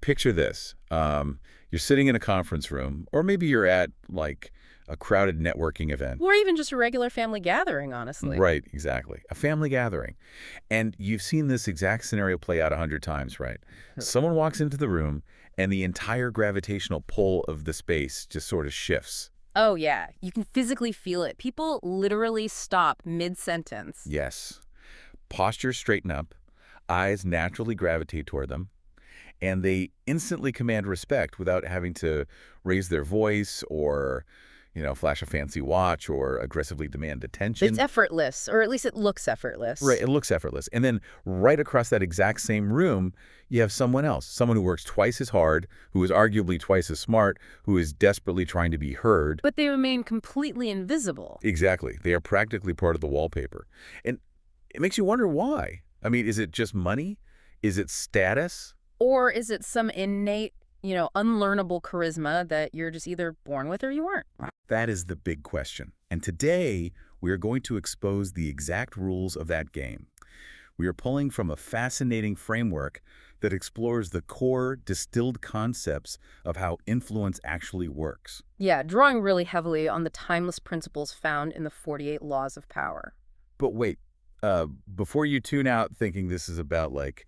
picture this. You're sitting in a conference room, or maybe you're at, like, a crowded networking event. Or even just a regular family gathering, honestly. Right, exactly. A family gathering. And you've seen this exact scenario play out 100 times, right? Someone walks into the room, and the entire gravitational pull of the space just sort of shifts. Oh, yeah. You can physically feel it. People literally stop mid-sentence. Yes. Postures straighten up, eyes naturally gravitate toward them, and they instantly command respect without having to raise their voice or, flash a fancy watch or aggressively demand attention. It's effortless, or at least it looks effortless. Right, it looks effortless. And then right across that exact same room, you have someone else, someone who works twice as hard, who is arguably twice as smart, who is desperately trying to be heard. But they remain completely invisible. Exactly. They are practically part of the wallpaper. And it makes you wonder why. I mean, is it just money? Is it status? Or is it some innate, unlearnable charisma that you're just either born with or you aren't? That is the big question. And today, we are going to expose the exact rules of that game. We are pulling from a fascinating framework that explores the core distilled concepts of how influence actually works. Yeah, drawing really heavily on the timeless principles found in the 48 Laws of Power. But wait, before you tune out thinking this is about, like,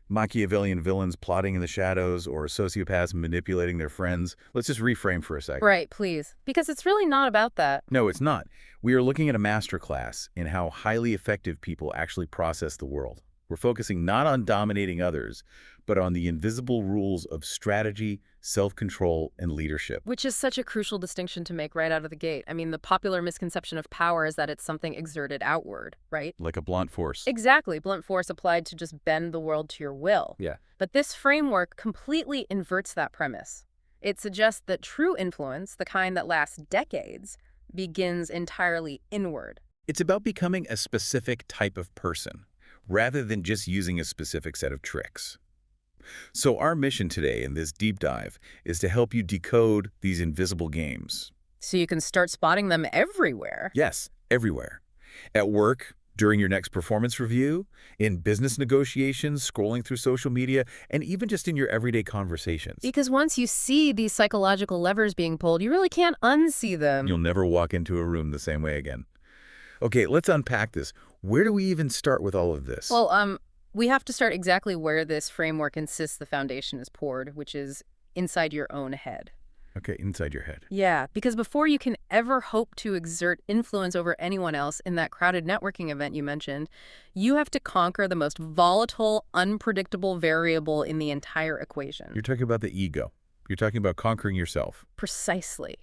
Machiavellian villains plotting in the shadows or sociopaths manipulating their friends, let's just reframe for a second. Right, please. Because it's really not about that. No, it's not. We are looking at a masterclass in how highly effective people actually process the world. We're focusing not on dominating others, but on the invisible rules of strategy, self-control, and leadership. Which is such a crucial distinction to make right out of the gate. I mean, the popular misconception of power is that it's something exerted outward, right? Like a blunt force. Exactly. Blunt force applied to just bend the world to your will. Yeah. But this framework completely inverts that premise. It suggests that true influence, the kind that lasts decades, begins entirely inward. It's about becoming a specific type of person, rather than just using a specific set of tricks. So our mission today in this deep dive is to help you decode these invisible games. So you can start spotting them everywhere. Yes, everywhere. At work, during your next performance review, in business negotiations, scrolling through social media, and even just in your everyday conversations. Because once you see these psychological levers being pulled, you really can't unsee them. You'll never walk into a room the same way again. Okay, let's unpack this. Where do we even start with all of this? Well, we have to start exactly where this framework insists the foundation is poured, which is inside your own head. Okay, inside your head. Yeah, because before you can ever hope to exert influence over anyone else in that crowded networking event you mentioned, you have to conquer the most volatile, unpredictable variable in the entire equation. You're talking about the ego. You're talking about conquering yourself. Precisely.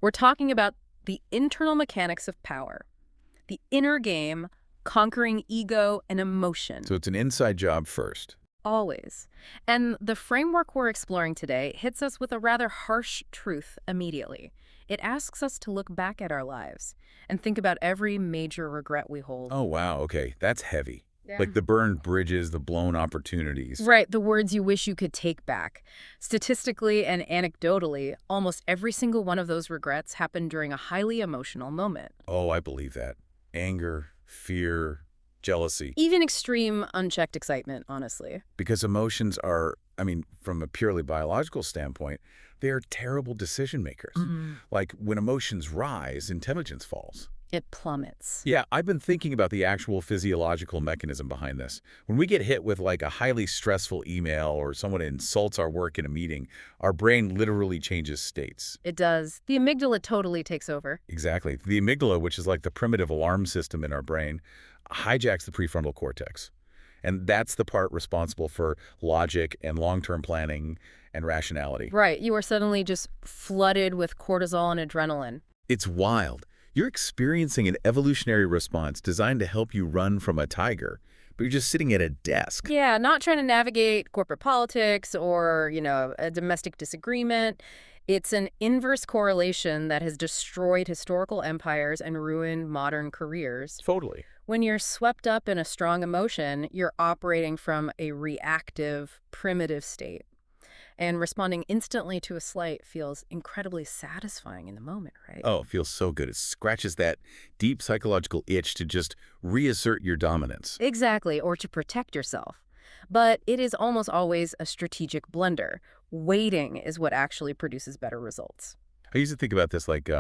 We're talking about the internal mechanics of power, the inner game, conquering ego and emotion. So it's an inside job first. Always. And the framework we're exploring today hits us with a rather harsh truth immediately. It asks us to look back at our lives and think about every major regret we hold. Oh, wow. Okay, that's heavy. Yeah. Like the burned bridges, the blown opportunities. Right, the words you wish you could take back. Statistically and anecdotally, almost every single one of those regrets happened during a highly emotional moment. Oh, I believe that. Anger, fear, jealousy. Even extreme, unchecked excitement, honestly. Because emotions are, from a purely biological standpoint, they are terrible decision makers. Like when emotions rise, intelligence falls. It plummets. Yeah, I've been thinking about the actual physiological mechanism behind this. When we get hit with like a highly stressful email or someone insults our work in a meeting, our brain literally changes states. It does. The amygdala totally takes over. Exactly. The amygdala, which is like the primitive alarm system in our brain, hijacks the prefrontal cortex. And that's the part responsible for logic and long-term planning and rationality. Right. You are suddenly just flooded with cortisol and adrenaline. It's wild. You're experiencing an evolutionary response designed to help you run from a tiger, but you're just sitting at a desk. Yeah, not trying to navigate corporate politics or, a domestic disagreement. It's an inverse correlation that has destroyed historical empires and ruined modern careers. Totally. When you're swept up in a strong emotion, you're operating from a reactive, primitive state. And responding instantly to a slight feels incredibly satisfying in the moment, right? Oh, it feels so good. It scratches that deep psychological itch to just reassert your dominance. Exactly, or to protect yourself. But it is almost always a strategic blunder. Waiting is what actually produces better results. I used to think about this like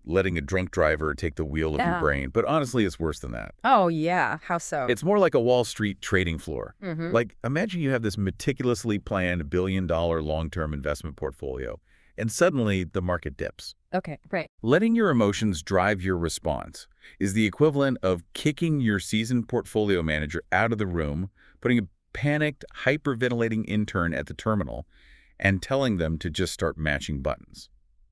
letting a drunk driver take the wheel of your Yeah. brain, but honestly, it's worse than that. Oh, yeah. How so? It's more like a Wall Street trading floor. Mm-hmm. Like, imagine you have this meticulously planned billion-dollar long-term investment portfolio, and suddenly the market dips. Okay, right. Letting your emotions drive your response is the equivalent of kicking your seasoned portfolio manager out of the room, putting a panicked, hyperventilating intern at the terminal, and telling them to just start matching buttons.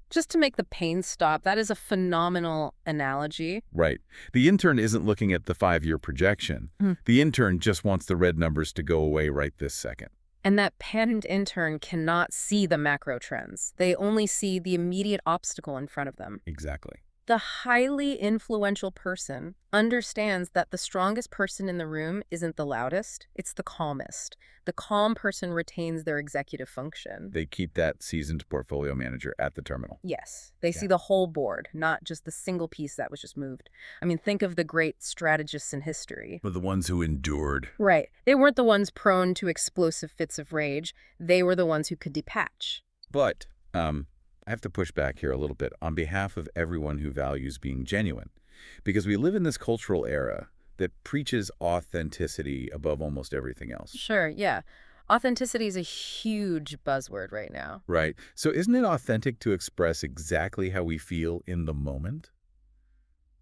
Just to make the pain stop, that is a phenomenal analogy. Right. The intern isn't looking at the 5-year projection. The intern just wants the red numbers to go away right this second. And that panicked intern cannot see the macro trends. They only see the immediate obstacle in front of them. Exactly. The highly influential person understands that the strongest person in the room isn't the loudest, it's the calmest. The calm person retains their executive function. They keep that seasoned portfolio manager at the terminal. Yes, they Yeah. see the whole board, not just the single piece that was just moved. I mean, think of the great strategists in history. For the ones who endured. Right. They weren't the ones prone to explosive fits of rage. They were the ones who could detach. But I have to push back here a little bit on behalf of everyone who values being genuine, because we live in this cultural era that preaches authenticity above almost everything else. Sure, yeah. Authenticity is a huge buzzword right now. Right. So isn't it authentic to express exactly how we feel in the moment?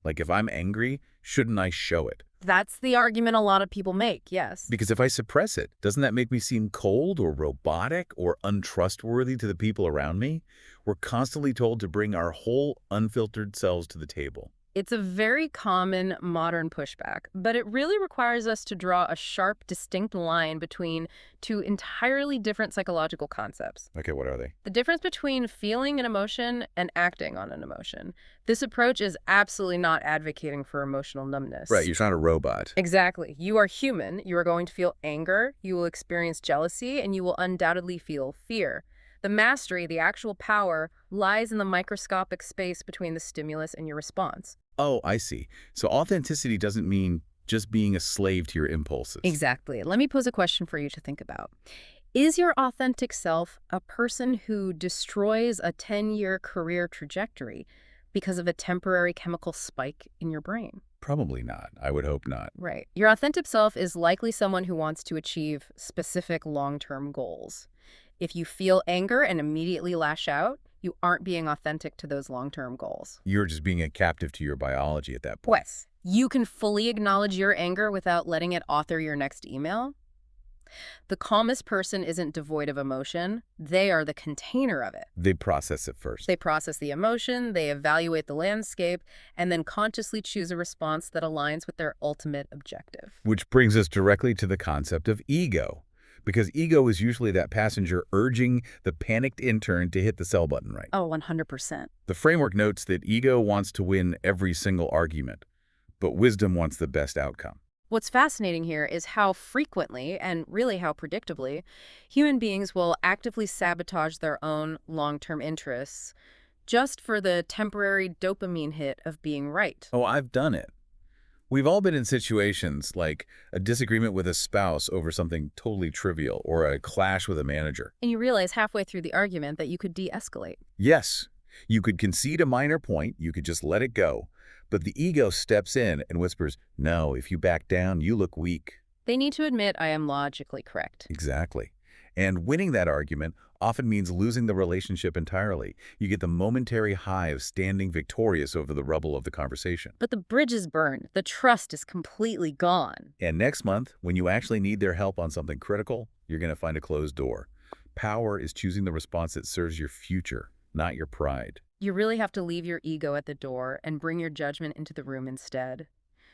Like if I'm angry, shouldn't I show it? That's the argument a lot of people make, yes. Because if I suppress it, doesn't that make me seem cold or robotic or untrustworthy to the people around me? We're constantly told to bring our whole unfiltered selves to the table. It's a very common modern pushback, but it really requires us to draw a sharp, distinct line between two entirely different psychological concepts. Okay, what are they? The difference between feeling an emotion and acting on an emotion. This approach is absolutely not advocating for emotional numbness. Right, you're not a robot. Exactly. You are human. You are going to feel anger, you will experience jealousy, and you will undoubtedly feel fear. The mastery, the actual power, lies in the microscopic space between the stimulus and your response. Oh, I see. So authenticity doesn't mean just being a slave to your impulses. Exactly. Let me pose a question for you to think about. Is your authentic self a person who destroys a 10-year career trajectory because of a temporary chemical spike in your brain? Probably not. I would hope not. Right. Your authentic self is likely someone who wants to achieve specific long-term goals. If you feel anger and immediately lash out, you aren't being authentic to those long-term goals. You're just being a captive to your biology at that point. Pues, you can fully acknowledge your anger without letting it author your next email. The calmest person isn't devoid of emotion. They are the container of it. They process it first. They process the emotion, they evaluate the landscape, and then consciously choose a response that aligns with their ultimate objective. Which brings us directly to the concept of ego. Because ego is usually that passenger urging the panicked intern to hit the sell button right. Oh, 100%. The framework notes that ego wants to win every single argument, but wisdom wants the best outcome. What's fascinating here is how frequently, and really how predictably, human beings will actively sabotage their own long-term interests just for the temporary dopamine hit of being right. Oh, I've done it. We've all been in situations like a disagreement with a spouse over something totally trivial or a clash with a manager. And you realize halfway through the argument that you could de-escalate. Yes, you could concede a minor point, you could just let it go, but the ego steps in and whispers, no, if you back down, you look weak. They need to admit I am logically correct. Exactly. And winning that argument often means losing the relationship entirely. You get the momentary high of standing victorious over the rubble of the conversation. But the bridge is burned. The trust is completely gone. And next month, when you actually need their help on something critical, you're going to find a closed door. Power is choosing the response that serves your future, not your pride. You really have to leave your ego at the door and bring your judgment into the room instead.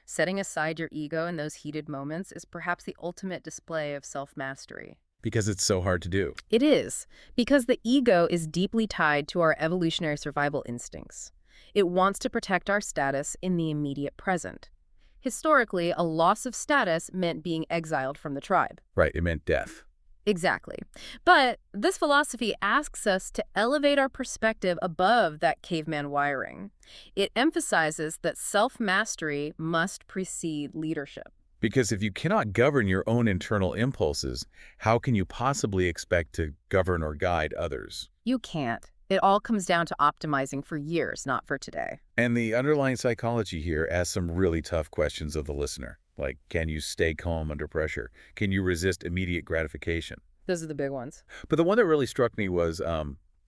Setting aside your ego in those heated moments is perhaps the ultimate display of self-mastery. Because it's so hard to do. It is, because the ego is deeply tied to our evolutionary survival instincts. It wants to protect our status in the immediate present. Historically, a loss of status meant being exiled from the tribe. Right, it meant death. Exactly. But this philosophy asks us to elevate our perspective above that caveman wiring. It emphasizes that self-mastery must precede leadership. Because if you cannot govern your own internal impulses, how can you possibly expect to govern or guide others? You can't. It all comes down to optimizing for years, not for today. And the underlying psychology here asks some really tough questions of the listener, like, can you stay calm under pressure? Can you resist immediate gratification? Those are the big ones. But the one that really struck me was,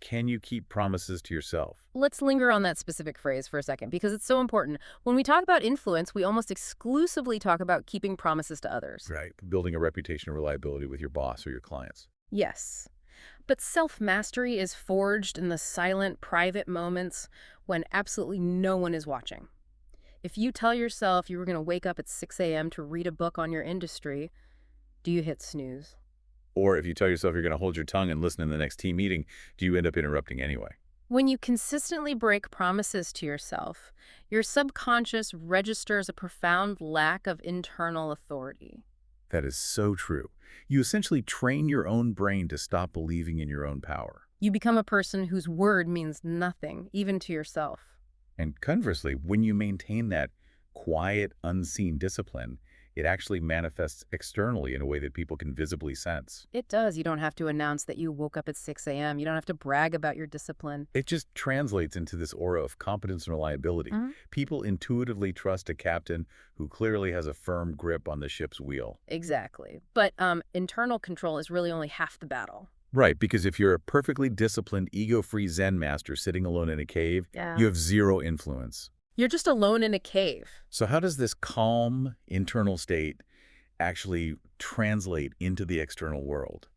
can you keep promises to yourself? Let's linger on that specific phrase for a second because it's so important. When we talk about influence, we almost exclusively talk about keeping promises to others. Right. Building a reputation of reliability with your boss or your clients. Yes. But self-mastery is forged in the silent, private moments when absolutely no one is watching. If you tell yourself you were going to wake up at 6 a.m. to read a book on your industry, do you hit snooze? Or if you tell yourself you're going to hold your tongue and listen in the next team meeting, do you end up interrupting anyway? When you consistently break promises to yourself, your subconscious registers a profound lack of internal authority. That is so true. You essentially train your own brain to stop believing in your own power. You become a person whose word means nothing, even to yourself. And conversely, when you maintain that quiet, unseen discipline, it actually manifests externally in a way that people can visibly sense. It does. You don't have to announce that you woke up at 6 a.m. You don't have to brag about your discipline. It just translates into this aura of competence and reliability. People intuitively trust a captain who clearly has a firm grip on the ship's wheel. Exactly. But internal control is really only half the battle. Right, because if you're a perfectly disciplined, ego-free Zen master sitting alone in a cave, you have zero influence. You're just alone in a cave. So how does this calm internal state actually translate into the external world?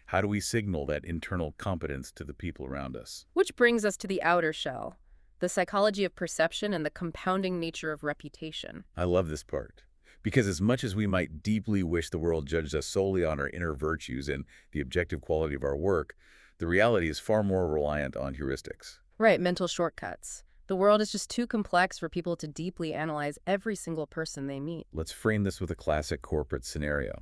How do we signal that internal competence to the people around us? Which brings us to the outer shell, the psychology of perception and the compounding nature of reputation. I love this part. Because as much as we might deeply wish the world judged us solely on our inner virtues and the objective quality of our work, the reality is far more reliant on heuristics. Right, mental shortcuts. The world is just too complex for people to deeply analyze every single person they meet. Let's frame this with a classic corporate scenario.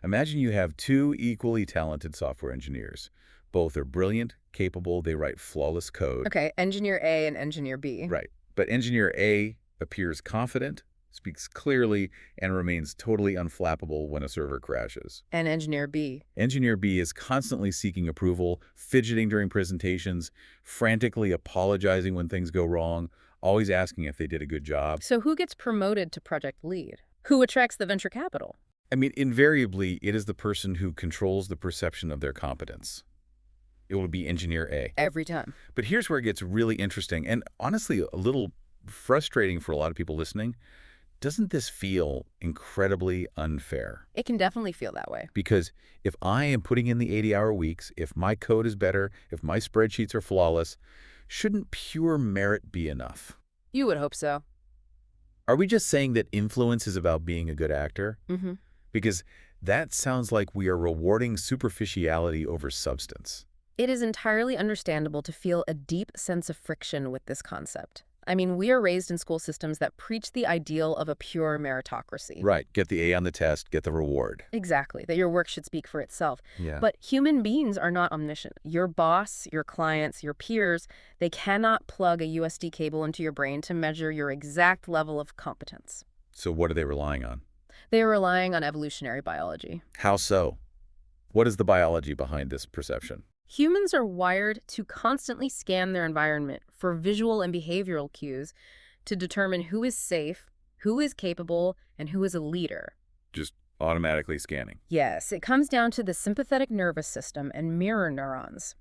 Imagine you have two equally talented software engineers. Both are brilliant, capable, they write flawless code. Okay, engineer A and engineer B. Right. But engineer A appears confident, speaks clearly, and remains totally unflappable when a server crashes. And engineer B. Engineer B is constantly seeking approval, fidgeting during presentations, frantically apologizing when things go wrong, always asking if they did a good job. So who gets promoted to project lead? Who attracts the venture capital? I mean, invariably, it is the person who controls the perception of their competence. It will be engineer A. Every time. But here's where it gets really interesting and honestly a little frustrating for a lot of people listening. Doesn't this feel incredibly unfair? It can definitely feel that way. Because if I am putting in the 80-hour weeks, if my code is better, if my spreadsheets are flawless, shouldn't pure merit be enough? You would hope so. Are we just saying that influence is about being a good actor? Because that sounds like we are rewarding superficiality over substance. It is entirely understandable to feel a deep sense of friction with this concept. I mean, we are raised in school systems that preach the ideal of a pure meritocracy. Right. Get the A on the test, get the reward. Exactly. That your work should speak for itself. Yeah. But human beings are not omniscient. Your boss, your clients, your peers, they cannot plug a USB cable into your brain to measure your exact level of competence. So what are they relying on? They are relying on evolutionary biology. How so? What is the biology behind this perception? Humans are wired to constantly scan their environment for visual and behavioral cues to determine who is safe, who is capable, and who is a leader. Just automatically scanning. Yes, it comes down to the sympathetic nervous system and mirror neurons.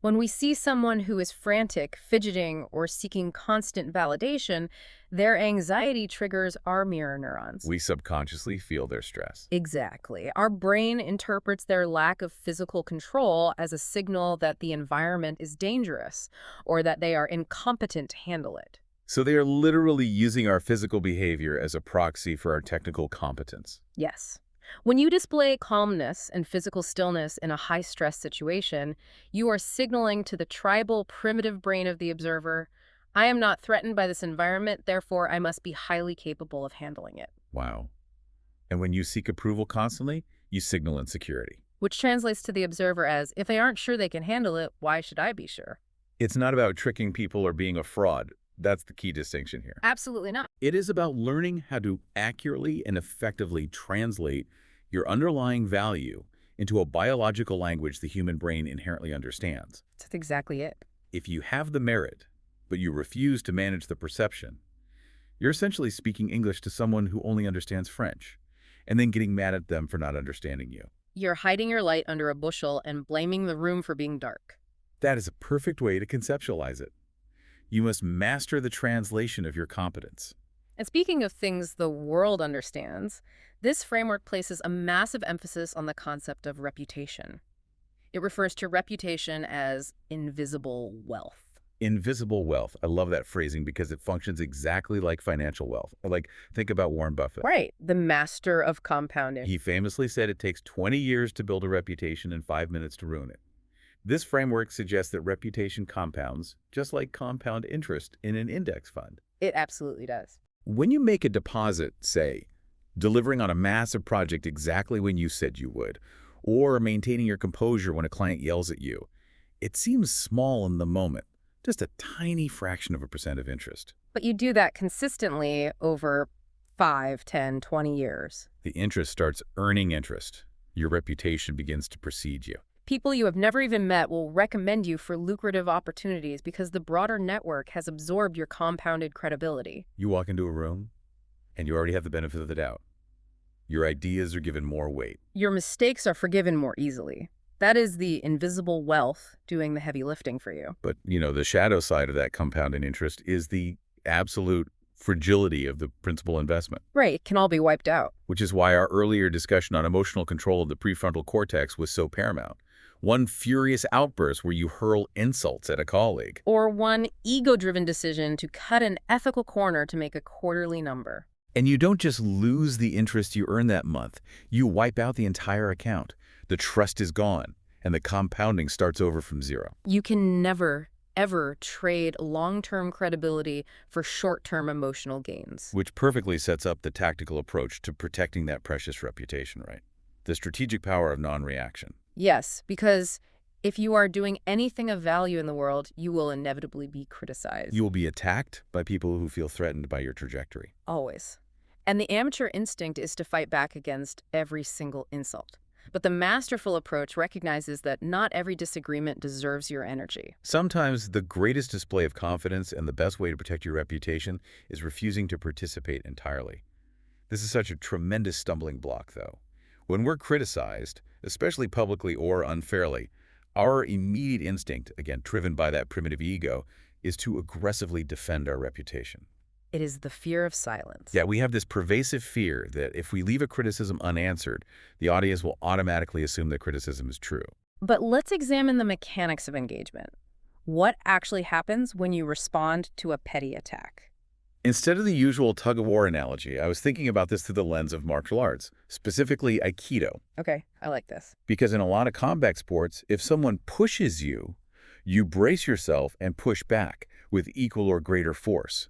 When we see someone who is frantic, fidgeting, or seeking constant validation, their anxiety triggers our mirror neurons. We subconsciously feel their stress. Exactly. Our brain interprets their lack of physical control as a signal that the environment is dangerous or that they are incompetent to handle it. So they are literally using our physical behavior as a proxy for our technical competence. Yes. When you display calmness and physical stillness in a high-stress situation, you are signaling to the tribal, primitive brain of the observer, I am not threatened by this environment, therefore I must be highly capable of handling it. Wow. And when you seek approval constantly, you signal insecurity. Which translates to the observer as, if they aren't sure they can handle it, why should I be sure? It's not about tricking people or being a fraud. That's the key distinction here. Absolutely not. It is about learning how to accurately and effectively translate your underlying value into a biological language the human brain inherently understands. That's exactly it. If you have the merit, but you refuse to manage the perception, you're essentially speaking English to someone who only understands French, and then getting mad at them for not understanding you. You're hiding your light under a bushel and blaming the room for being dark. That is a perfect way to conceptualize it. You must master the translation of your competence. And speaking of things the world understands, this framework places a massive emphasis on the concept of reputation. It refers to reputation as invisible wealth. Invisible wealth. I love that phrasing because it functions exactly like financial wealth. Like, think about Warren Buffett. Right, the master of compounding. He famously said it takes 20 years to build a reputation and 5 minutes to ruin it. This framework suggests that reputation compounds, just like compound interest in an index fund. It absolutely does. When you make a deposit, say, delivering on a massive project exactly when you said you would, or maintaining your composure when a client yells at you, it seems small in the moment, just a tiny fraction of a % of interest. But you do that consistently over 5, 10, 20 years. The interest starts earning interest. Your reputation begins to precede you. People you have never even met will recommend you for lucrative opportunities because the broader network has absorbed your compounded credibility. You walk into a room, and you already have the benefit of the doubt. Your ideas are given more weight. Your mistakes are forgiven more easily. That is the invisible wealth doing the heavy lifting for you. But, the shadow side of that compounding interest is the absolute fragility of the principal investment. Right, it can all be wiped out. Which is why our earlier discussion on emotional control of the prefrontal cortex was so paramount. One furious outburst where you hurl insults at a colleague. Or one ego-driven decision to cut an ethical corner to make a quarterly number. And you don't just lose the interest you earn that month. You wipe out the entire account. The trust is gone, and the compounding starts over from zero. You can never, ever trade long-term credibility for short-term emotional gains. Which perfectly sets up the tactical approach to protecting that precious reputation, right? The strategic power of non-reaction. Yes, because if you are doing anything of value in the world, you will inevitably be criticized. You will be attacked by people who feel threatened by your trajectory. Always. And the amateur instinct is to fight back against every single insult. But the masterful approach recognizes that not every disagreement deserves your energy. Sometimes the greatest display of confidence and the best way to protect your reputation is refusing to participate entirely. This is such a tremendous stumbling block, though. When we're criticized, especially publicly or unfairly, our immediate instinct, again, driven by that primitive ego, is to aggressively defend our reputation. It is the fear of silence. Yeah, we have this pervasive fear that if we leave a criticism unanswered, the audience will automatically assume that criticism is true. But let's examine the mechanics of engagement. What actually happens when you respond to a petty attack? Instead of the usual tug-of-war analogy, I was thinking about this through the lens of martial arts, specifically Aikido. Okay, I like this. Because in a lot of combat sports, if someone pushes you, you brace yourself and push back with equal or greater force.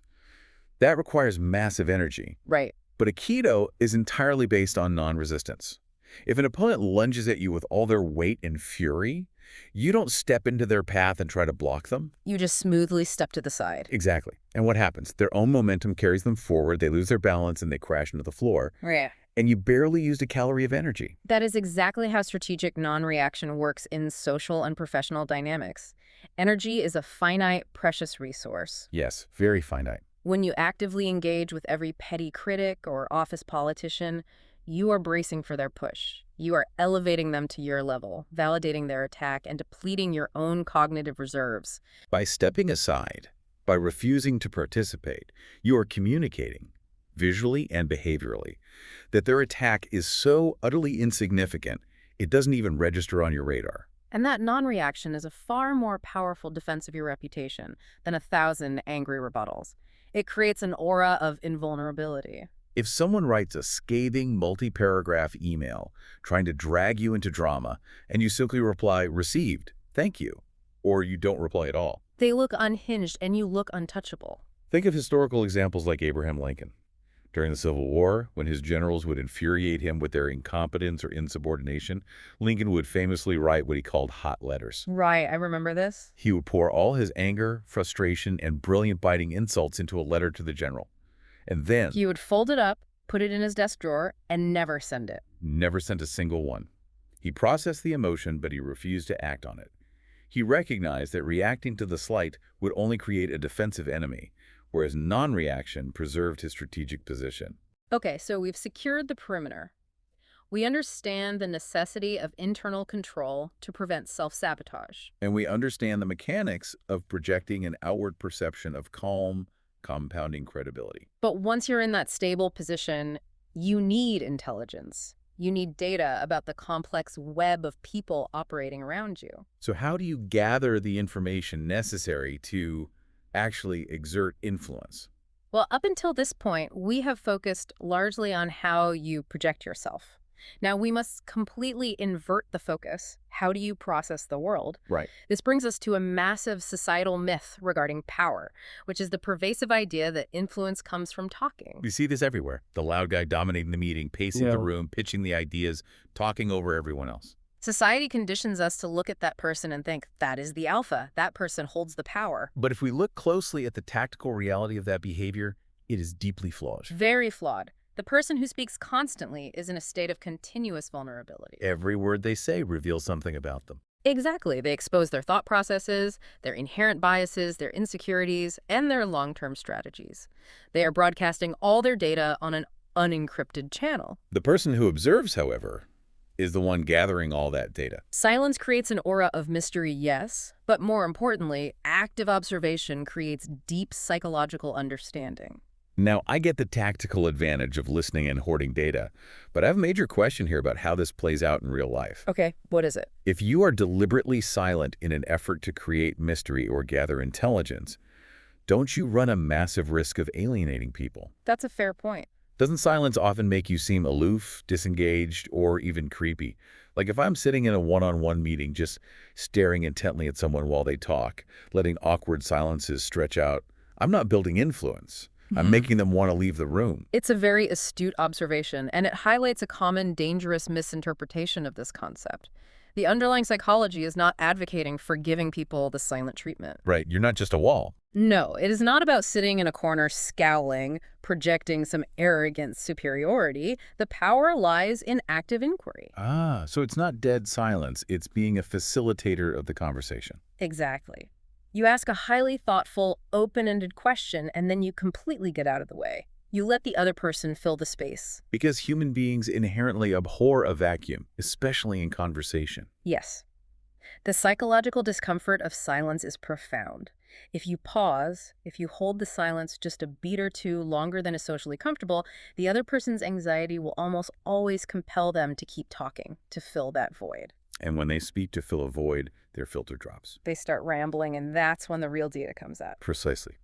That requires massive energy. Right. But Aikido is entirely based on non-resistance. If an opponent lunges at you with all their weight and fury, you don't step into their path and try to block them. You just smoothly step to the side. Exactly. And what happens? Their own momentum carries them forward, they lose their balance, and they crash into the floor. Yeah. And you barely used a calorie of energy. That is exactly how strategic non-reaction works in social and professional dynamics. Energy is a finite, precious resource. Yes, very finite. When you actively engage with every petty critic or office politician, you are bracing for their push. You are elevating them to your level, validating their attack, and depleting your own cognitive reserves. By stepping aside, by refusing to participate, you are communicating, visually and behaviorally, that their attack is so utterly insignificant, it doesn't even register on your radar. And that non-reaction is a far more powerful defense of your reputation than 1,000 angry rebuttals. It creates an aura of invulnerability. If someone writes a scathing multi-paragraph email trying to drag you into drama, and you simply reply, "Received, thank you," or you don't reply at all. They look unhinged and you look untouchable. Think of historical examples like Abraham Lincoln. During the Civil War, when his generals would infuriate him with their incompetence or insubordination, Lincoln would famously write what he called hot letters. Right, I remember this. He would pour all his anger, frustration, and brilliant biting insults into a letter to the general. And then, He would fold it up, put it in his desk drawer, and never send it. never sent a single one. He processed the emotion, but he refused to act on it. He recognized that reacting to the slight would only create a defensive enemy, whereas non-reaction preserved his strategic position. Okay, so we've secured the perimeter. We understand the necessity of internal control to prevent self-sabotage. And we understand the mechanics of projecting an outward perception of calm, compounding credibility. But once you're in that stable position, you need intelligence. You need data about the complex web of people operating around you. So how do you gather the information necessary to actually exert influence? Well, up until this point, we have focused largely on how you project yourself. Now, we must completely invert the focus. How do you process the world? Right. This brings us to a massive societal myth regarding power, which is the pervasive idea that influence comes from talking. We see this everywhere. The loud guy dominating the meeting, pacing Yeah. the room, pitching the ideas, talking over everyone else. Society conditions us to look at that person and think, that is the alpha. That person holds the power. But if we look closely at the tactical reality of that behavior, it is deeply flawed. Very flawed. The person who speaks constantly is in a state of continuous vulnerability. Every word they say reveals something about them. Exactly. They expose their thought processes, their inherent biases, their insecurities, and their long-term strategies. They are broadcasting all their data on an unencrypted channel. The person who observes, however, is the one gathering all that data. Silence creates an aura of mystery, yes, but more importantly, active observation creates deep psychological understanding. Now, I get the tactical advantage of listening and hoarding data, but I have a major question here about how this plays out in real life. Okay, what is it? If you are deliberately silent in an effort to create mystery or gather intelligence, don't you run a massive risk of alienating people? That's a fair point. Doesn't silence often make you seem aloof, disengaged, or even creepy? Like if I'm sitting in a one-on-one meeting just staring intently at someone while they talk, letting awkward silences stretch out, I'm not building influence. I'm making them want to leave the room. It's a very astute observation, and it highlights a common dangerous misinterpretation of this concept. The underlying psychology is not advocating for giving people the silent treatment. Right, you're not just a wall. No, it is not about sitting in a corner scowling, projecting some arrogant superiority. The power lies in active inquiry. Ah, so it's not dead silence. It's being a facilitator of the conversation. Exactly. You ask a highly thoughtful, open-ended question, and then you completely get out of the way. You let the other person fill the space. Because human beings inherently abhor a vacuum, especially in conversation. Yes. The psychological discomfort of silence is profound. If you pause, if you hold the silence just a beat or two longer than is socially comfortable, the other person's anxiety will almost always compel them to keep talking, to fill that void. And when they speak to fill a void, their filter drops. They start rambling, and that's when the real data comes out. Precisely.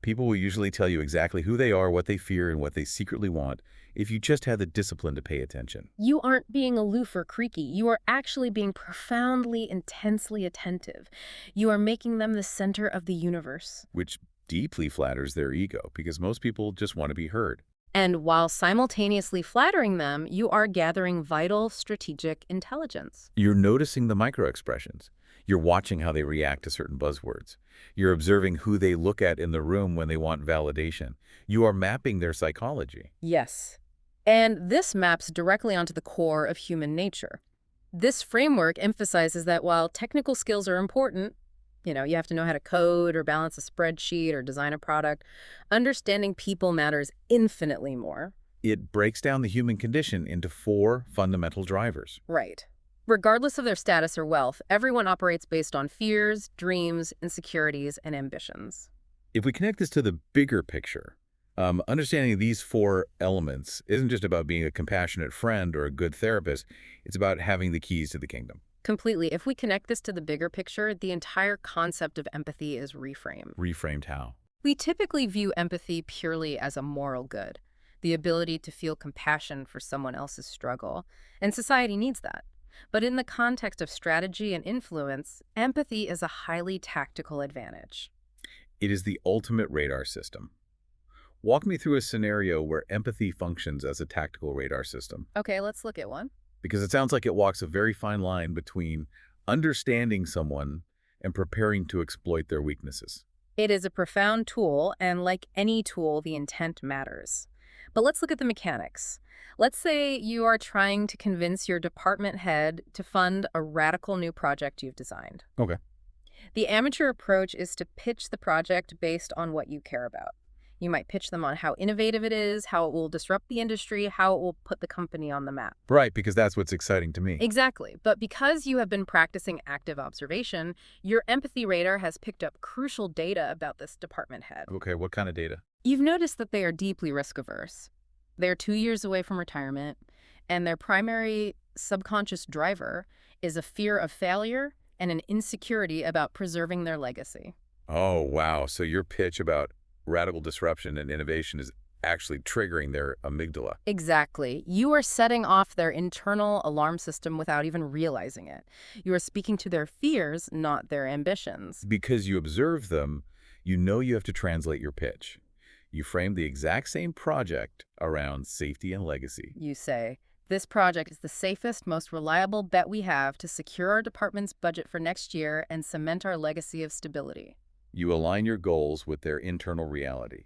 People will usually tell you exactly who they are, what they fear, and what they secretly want if you just have the discipline to pay attention. You aren't being aloof or creaky. You are actually being profoundly, intensely attentive. You are making them the center of the universe. Which deeply flatters their ego, because most people just want to be heard. And while simultaneously flattering them, you are gathering vital strategic intelligence. You're noticing the microexpressions. You're watching how they react to certain buzzwords. You're observing who they look at in the room when they want validation. You are mapping their psychology. Yes. And this maps directly onto the core of human nature. This framework emphasizes that while technical skills are important, you have to know how to code or balance a spreadsheet or design a product, understanding people matters infinitely more. It breaks down the human condition into 4 fundamental drivers. Right. Regardless of their status or wealth, everyone operates based on fears, dreams, insecurities, and ambitions. If we connect this to the bigger picture, understanding these 4 elements isn't just about being a compassionate friend or a good therapist. It's about having the keys to the kingdom. Completely. If we connect this to the bigger picture, the entire concept of empathy is reframed. Reframed how? We typically view empathy purely as a moral good, the ability to feel compassion for someone else's struggle, and society needs that. But in the context of strategy and influence, empathy is a highly tactical advantage. It is the ultimate radar system. Walk me through a scenario where empathy functions as a tactical radar system, Okay, let's look at one. because it sounds like it walks a very fine line between understanding someone and preparing to exploit their weaknesses. It is a profound tool, and like any tool, the intent matters. But let's look at the mechanics. Let's say you are trying to convince your department head to fund a radical new project you've designed. Okay. The amateur approach is to pitch the project based on what you care about. You might pitch them on how innovative it is, how it will disrupt the industry, how it will put the company on the map. Right, because that's what's exciting to me. Exactly. But because you have been practicing active observation, your empathy radar has picked up crucial data about this department head. Okay, what kind of data? You've noticed that they are deeply risk averse. They're 2 years away from retirement, and their primary subconscious driver is a fear of failure and an insecurity about preserving their legacy. Oh, wow. So your pitch about radical disruption and innovation is actually triggering their amygdala. Exactly. You are setting off their internal alarm system without even realizing it. You are speaking to their fears, not their ambitions. Because you observe them, you know you have to translate your pitch. You frame the exact same project around safety and legacy. You say, "This project is the safest, most reliable bet we have to secure our department's budget for next year and cement our legacy of stability." You align your goals with their internal reality.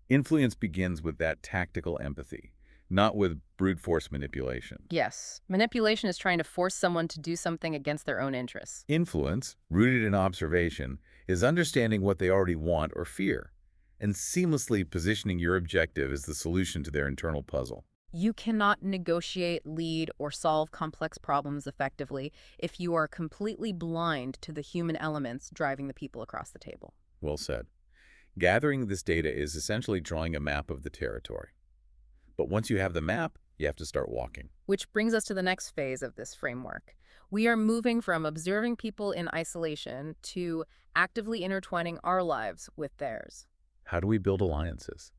Influence begins with that tactical empathy, not with brute force manipulation. Yes, manipulation is trying to force someone to do something against their own interests. Influence, rooted in observation, is understanding what they already want or fear, and seamlessly positioning your objective as the solution to their internal puzzle. You cannot negotiate, lead, or solve complex problems effectively if you are completely blind to the human elements driving the people across the table. Well said. Gathering this data is essentially drawing a map of the territory. But once you have the map, you have to start walking. Which brings us to the next phase of this framework. We are moving from observing people in isolation to actively intertwining our lives with theirs. How do we build alliances?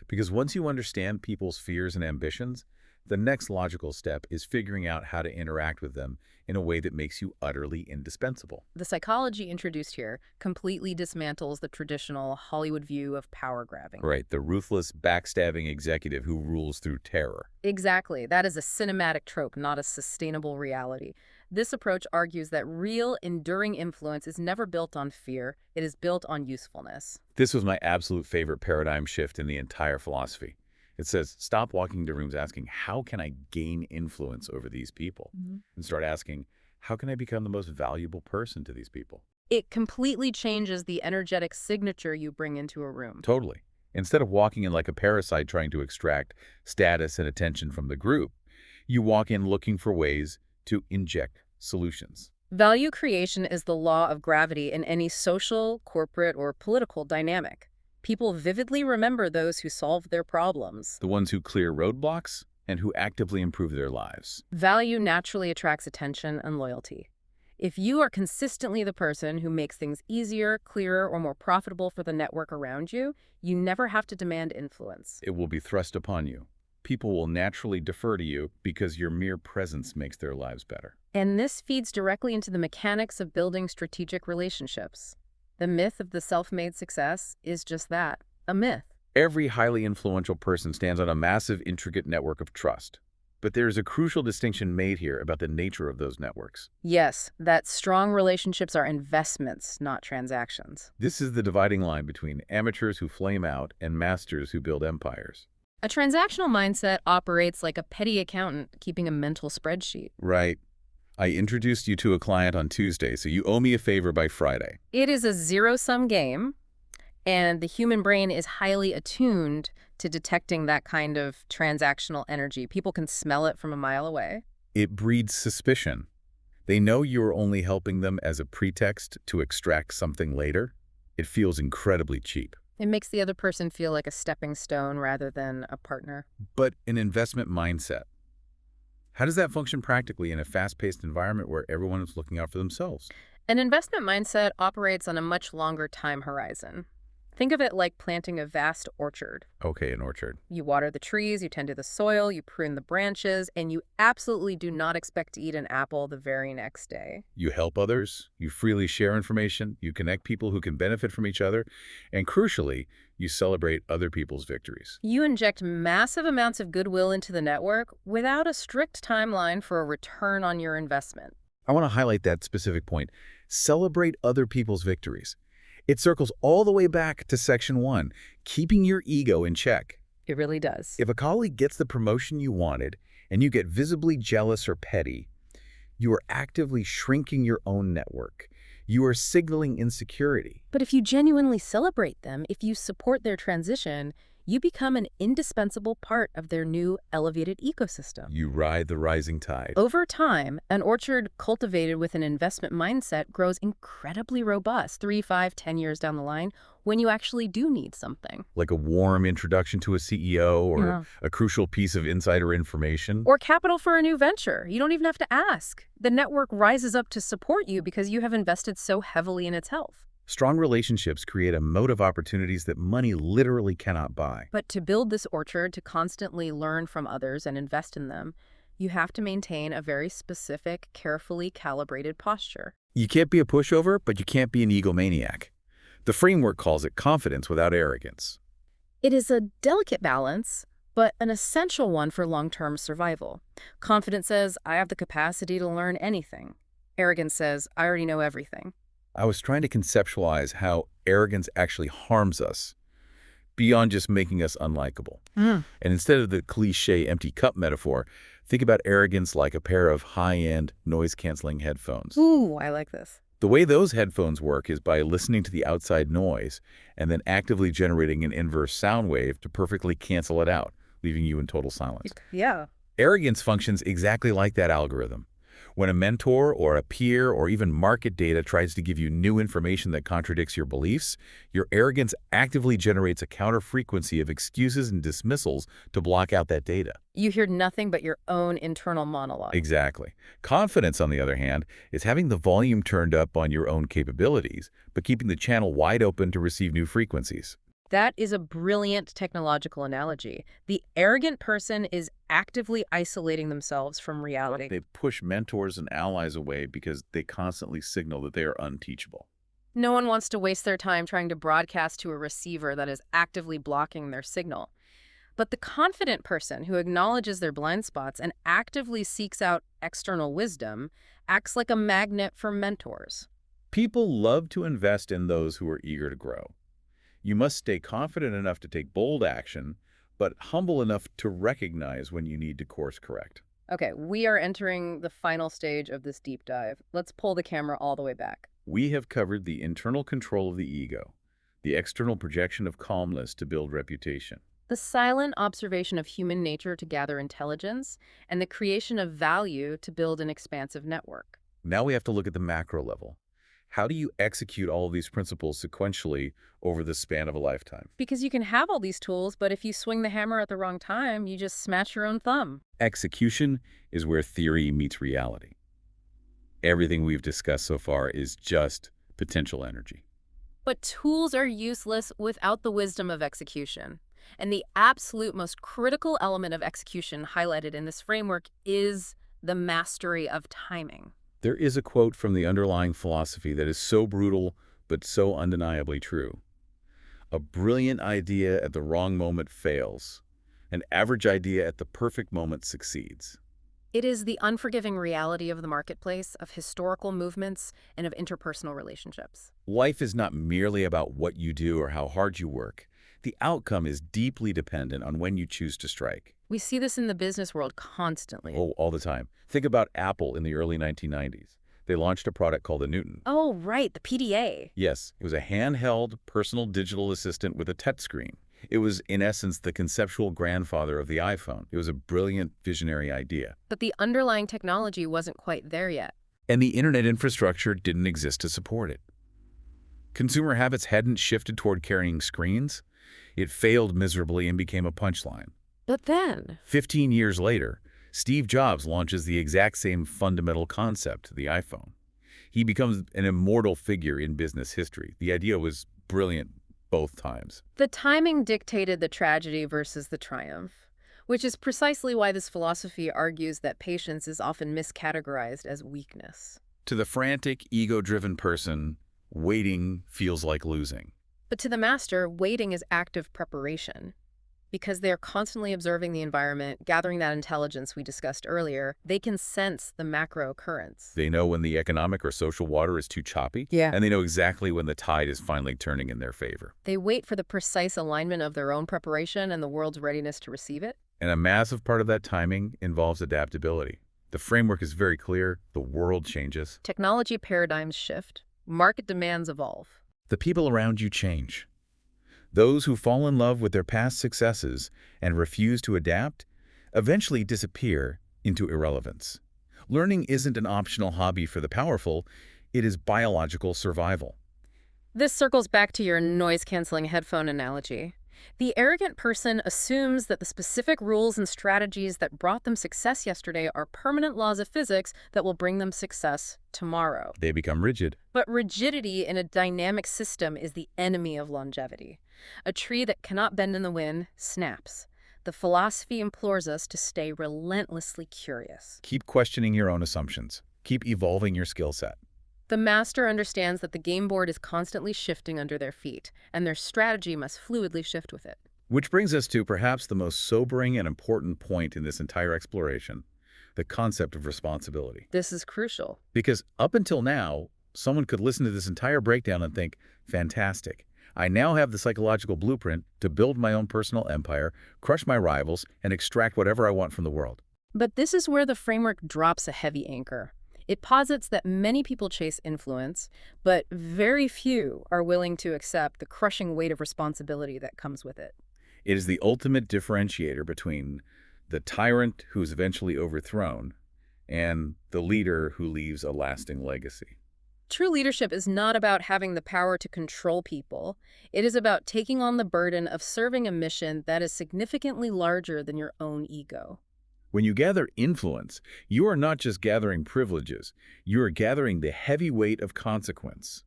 Because once you understand people's fears and ambitions, the next logical step is figuring out how to interact with them in a way that makes you utterly indispensable. The psychology introduced here completely dismantles the traditional Hollywood view of power grabbing. Right, the ruthless, backstabbing executive who rules through terror. Exactly. That is a cinematic trope, not a sustainable reality. This approach argues that real, enduring influence is never built on fear. It is built on usefulness. This was my absolute favorite paradigm shift in the entire philosophy. It says, stop walking into rooms asking, how can I gain influence over these people? And start asking, how can I become the most valuable person to these people? It completely changes the energetic signature you bring into a room. Totally. Instead of walking in like a parasite trying to extract status and attention from the group, you walk in looking for ways to inject solutions. Value creation is the law of gravity in any social, corporate, or political dynamic. People vividly remember those who solve their problems. The ones who clear roadblocks and who actively improve their lives. Value naturally attracts attention and loyalty. If you are consistently the person who makes things easier, clearer, or more profitable for the network around you, you never have to demand influence. It will be thrust upon you. People will naturally defer to you because your mere presence makes their lives better. And this feeds directly into the mechanics of building strategic relationships. The myth of the self-made success is just that, a myth. Every highly influential person stands on a massive, intricate network of trust. But there is a crucial distinction made here about the nature of those networks. Yes, that strong relationships are investments, not transactions. This is the dividing line between amateurs who flame out and masters who build empires. A transactional mindset operates like a petty accountant keeping a mental spreadsheet. Right. I introduced you to a client on Tuesday, so you owe me a favor by Friday. It is a zero-sum game, and the human brain is highly attuned to detecting that kind of transactional energy. People can smell it from a mile away. It breeds suspicion. They know you're only helping them as a pretext to extract something later. It feels incredibly cheap. It makes the other person feel like a stepping stone rather than a partner. But an investment mindset. How does that function practically in a fast-paced environment where everyone is looking out for themselves? An investment mindset operates on a much longer time horizon. Think of it like planting a vast orchard. Okay, an orchard. You water the trees, you tend to the soil, you prune the branches, and you absolutely do not expect to eat an apple the very next day. You help others, you freely share information, you connect people who can benefit from each other, and crucially, you celebrate other people's victories. You inject massive amounts of goodwill into the network without a strict timeline for a return on your investment. I want to highlight that specific point. Celebrate other people's victories. It circles all the way back to Section 1, keeping your ego in check. It really does. If a colleague gets the promotion you wanted and you get visibly jealous or petty, you are actively shrinking your own network. You are signaling insecurity. But if you genuinely celebrate them, if you support their transition, you become an indispensable part of their new elevated ecosystem. You ride the rising tide. Over time, an orchard cultivated with an investment mindset grows incredibly robust 3, 5, 10 years down the line when you actually do need something. Like a warm introduction to a CEO or a crucial piece of insider information. Or capital for a new venture. You don't even have to ask. The network rises up to support you because you have invested so heavily in its health. Strong relationships create a moat of opportunities that money literally cannot buy. But to build this orchard, to constantly learn from others and invest in them, you have to maintain a very specific, carefully calibrated posture. You can't be a pushover, but you can't be an egomaniac. The framework calls it confidence without arrogance. It is a delicate balance, but an essential one for long-term survival. Confidence says, I have the capacity to learn anything. Arrogance says, I already know everything. I was trying to conceptualize how arrogance actually harms us, beyond just making us unlikable. And instead of the cliché empty cup metaphor, think about arrogance like a pair of high-end noise-canceling headphones. Ooh, I like this. The way those headphones work is by listening to the outside noise and then actively generating an inverse sound wave to perfectly cancel it out, leaving you in total silence. Yeah. Arrogance functions exactly like that algorithm. When a mentor or a peer or even market data tries to give you new information that contradicts your beliefs, your arrogance actively generates a counter-frequency of excuses and dismissals to block out that data. You hear nothing but your own internal monologue. Exactly. Confidence, on the other hand, is having the volume turned up on your own capabilities, but keeping the channel wide open to receive new frequencies. That is a brilliant technological analogy. The arrogant person is actively isolating themselves from reality. They push mentors and allies away because they constantly signal that they are unteachable. No one wants to waste their time trying to broadcast to a receiver that is actively blocking their signal. But the confident person who acknowledges their blind spots and actively seeks out external wisdom acts like a magnet for mentors. People love to invest in those who are eager to grow. You must stay confident enough to take bold action, but humble enough to recognize when you need to course correct. Okay, we are entering the final stage of this deep dive. Let's pull the camera all the way back. We have covered the internal control of the ego, the external projection of calmness to build reputation, The silent observation of human nature to gather intelligence, and the creation of value to build an expansive network. Now we have to look at the macro level. How do you execute all of these principles sequentially over the span of a lifetime? Because you can have all these tools, but if you swing the hammer at the wrong time, you just smash your own thumb. Execution is where theory meets reality. Everything we've discussed so far is just potential energy. But tools are useless without the wisdom of execution. And the absolute most critical element of execution highlighted in this framework is the mastery of timing. There is a quote from the underlying philosophy that is so brutal but so undeniably true. A brilliant idea at the wrong moment fails. An average idea at the perfect moment succeeds. It is the unforgiving reality of the marketplace, of historical movements, and of interpersonal relationships. Life is not merely about what you do or how hard you work. The outcome is deeply dependent on when you choose to strike. We see this in the business world constantly. Oh, all the time. Think about Apple in the early 1990s. They launched a product called the Newton. Oh, right, the PDA. Yes, it was a handheld personal digital assistant with a touchscreen. It was, in essence, the conceptual grandfather of the iPhone. It was a brilliant, visionary idea. But the underlying technology wasn't quite there yet. And the internet infrastructure didn't exist to support it. Consumer habits hadn't shifted toward carrying screens. It failed miserably and became a punchline. But then, 15 years later, Steve Jobs launches the exact same fundamental concept, the iPhone. He becomes an immortal figure in business history. The idea was brilliant, both times. The timing dictated the tragedy versus the triumph, which is precisely why this philosophy argues that patience is often miscategorized as weakness. To the frantic, ego-driven person, waiting feels like losing. But to the master, waiting is active preparation. Because they're constantly observing the environment, gathering that intelligence we discussed earlier, they can sense the macro occurrence. They know when the economic or social water is too choppy, Yeah. and they know exactly when the tide is finally turning in their favor. They wait for the precise alignment of their own preparation and the world's readiness to receive it. And a massive part of that timing involves adaptability. The framework is very clear. The world changes. Technology paradigms shift. Market demands evolve. The people around you change. Those who fall in love with their past successes and refuse to adapt eventually disappear into irrelevance. Learning isn't an optional hobby for the powerful, it is biological survival. This circles back to your noise-canceling headphone analogy. The arrogant person assumes that the specific rules and strategies that brought them success yesterday are permanent laws of physics that will bring them success tomorrow. They become rigid. But rigidity in a dynamic system is the enemy of longevity. A tree that cannot bend in the wind snaps. The philosophy implores us to stay relentlessly curious. Keep questioning your own assumptions. Keep evolving your skill set. The master understands that the game board is constantly shifting under their feet, and their strategy must fluidly shift with it. Which brings us to perhaps the most sobering and important point in this entire exploration, the concept of responsibility. This is crucial. Because up until now, someone could listen to this entire breakdown and think, fantastic. I now have the psychological blueprint to build my own personal empire, crush my rivals, and extract whatever I want from the world. But this is where the framework drops a heavy anchor. It posits that many people chase influence, but very few are willing to accept the crushing weight of responsibility that comes with it. It is the ultimate differentiator between the tyrant who is eventually overthrown and the leader who leaves a lasting legacy. True leadership is not about having the power to control people. It is about taking on the burden of serving a mission that is significantly larger than your own ego. When you gather influence, you are not just gathering privileges, you are gathering the heavy weight of consequence.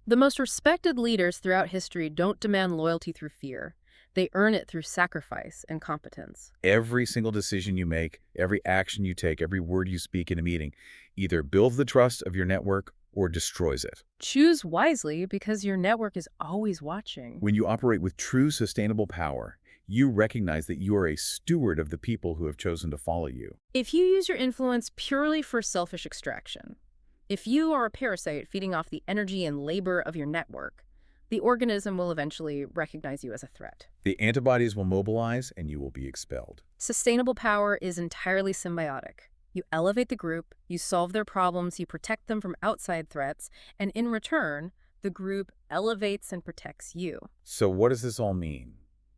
The most respected leaders throughout history don't demand loyalty through fear. They earn it through sacrifice and competence. Every single decision you make, every action you take, every word you speak in a meeting either builds the trust of your network or destroys it. Choose wisely because your network is always watching. When you operate with true sustainable power, you recognize that you are a steward of the people who have chosen to follow you. If you use your influence purely for selfish extraction, if you are a parasite feeding off the energy and labor of your network, the organism will eventually recognize you as a threat. The antibodies will mobilize and you will be expelled. Sustainable power is entirely symbiotic. You elevate the group, you solve their problems, you protect them from outside threats, and in return, the group elevates and protects you. So what does this all mean?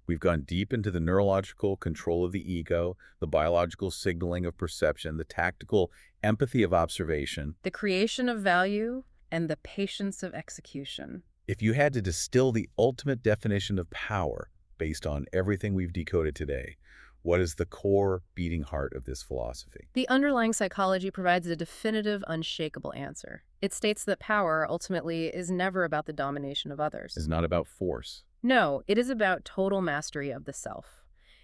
We've gone deep into the neurological control of the ego, the biological signaling of perception, the tactical empathy of observation. The creation of value and the patience of execution. If you had to distill the ultimate definition of power based on everything we've decoded today, what is the core beating heart of this philosophy? The underlying psychology provides a definitive, unshakable answer. It states that power, ultimately, is never about the domination of others. It's not about force. No, it is about total mastery of the self.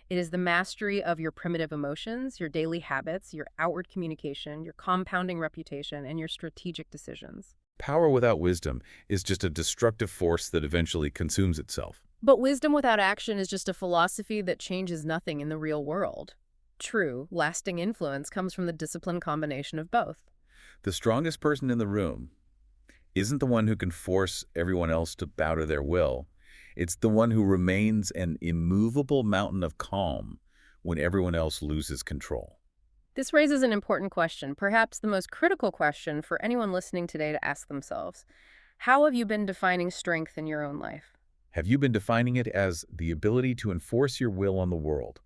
It is the mastery of your primitive emotions, your daily habits, your outward communication, your compounding reputation, and your strategic decisions. Power without wisdom is just a destructive force that eventually consumes itself. But wisdom without action is just a philosophy that changes nothing in the real world. True, lasting influence comes from the disciplined combination of both. The strongest person in the room isn't the one who can force everyone else to bow to their will. It's the one who remains an immovable mountain of calm when everyone else loses control. This raises an important question, perhaps the most critical question for anyone listening today to ask themselves. How have you been defining strength in your own life? Have you been defining it as the ability to enforce your will on the world,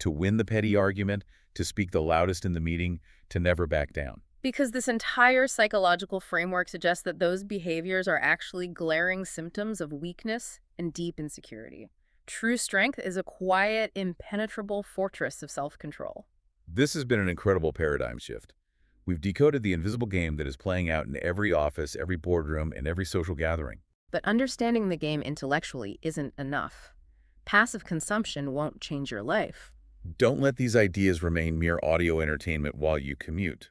to win the petty argument, to speak the loudest in the meeting, to never back down? Because this entire psychological framework suggests that those behaviors are actually glaring symptoms of weakness and deep insecurity. True strength is a quiet, impenetrable fortress of self-control. This has been an incredible paradigm shift. We've decoded the invisible game that is playing out in every office, every boardroom, and every social gathering. But understanding the game intellectually isn't enough. Passive consumption won't change your life. Don't let these ideas remain mere audio entertainment while you commute.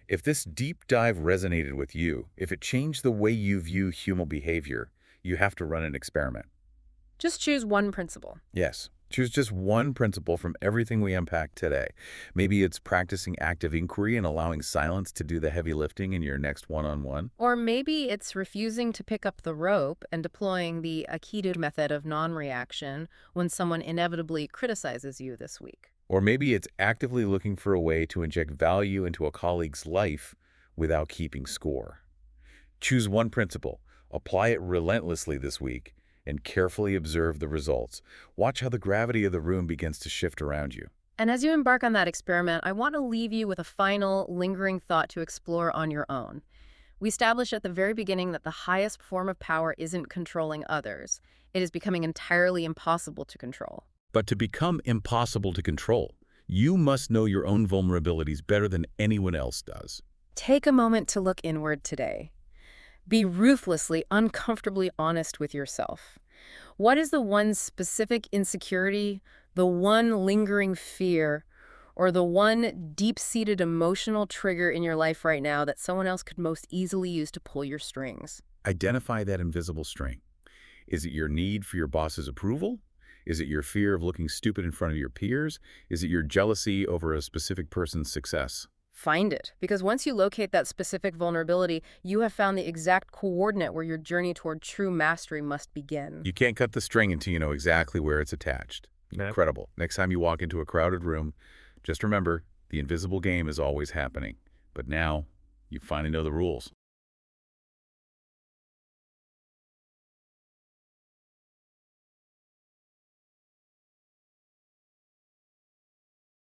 If this deep dive resonated with you, if it changed the way you view human behavior, you have to run an experiment. Just choose one principle. Yes, choose just one principle from everything we unpacked today. Maybe it's practicing active inquiry and allowing silence to do the heavy lifting in your next one-on-one. Or maybe it's refusing to pick up the rope and deploying the Aikido method of non-reaction when someone inevitably criticizes you this week. Or maybe it's actively looking for a way to inject value into a colleague's life without keeping score. Choose one principle, apply it relentlessly this week, and carefully observe the results. Watch how the gravity of the room begins to shift around you. And as you embark on that experiment, I want to leave you with a final, lingering thought to explore on your own. We established at the very beginning that the highest form of power isn't controlling others. It is becoming entirely impossible to control. But to become impossible to control, you must know your own vulnerabilities better than anyone else does. Take a moment to look inward today. Be ruthlessly, uncomfortably honest with yourself. What is the one specific insecurity, the one lingering fear, or the one deep-seated emotional trigger in your life right now that someone else could most easily use to pull your strings? Identify that invisible string. Is it your need for your boss's approval? Is it your fear of looking stupid in front of your peers? Is it your jealousy over a specific person's success? Find it, because once you locate that specific vulnerability, you have found the exact coordinate where your journey toward true mastery must begin. You can't cut the string until you know exactly where it's attached. Incredible. Next time you walk into a crowded room, just remember, the invisible game is always happening. But now, you finally know the rules.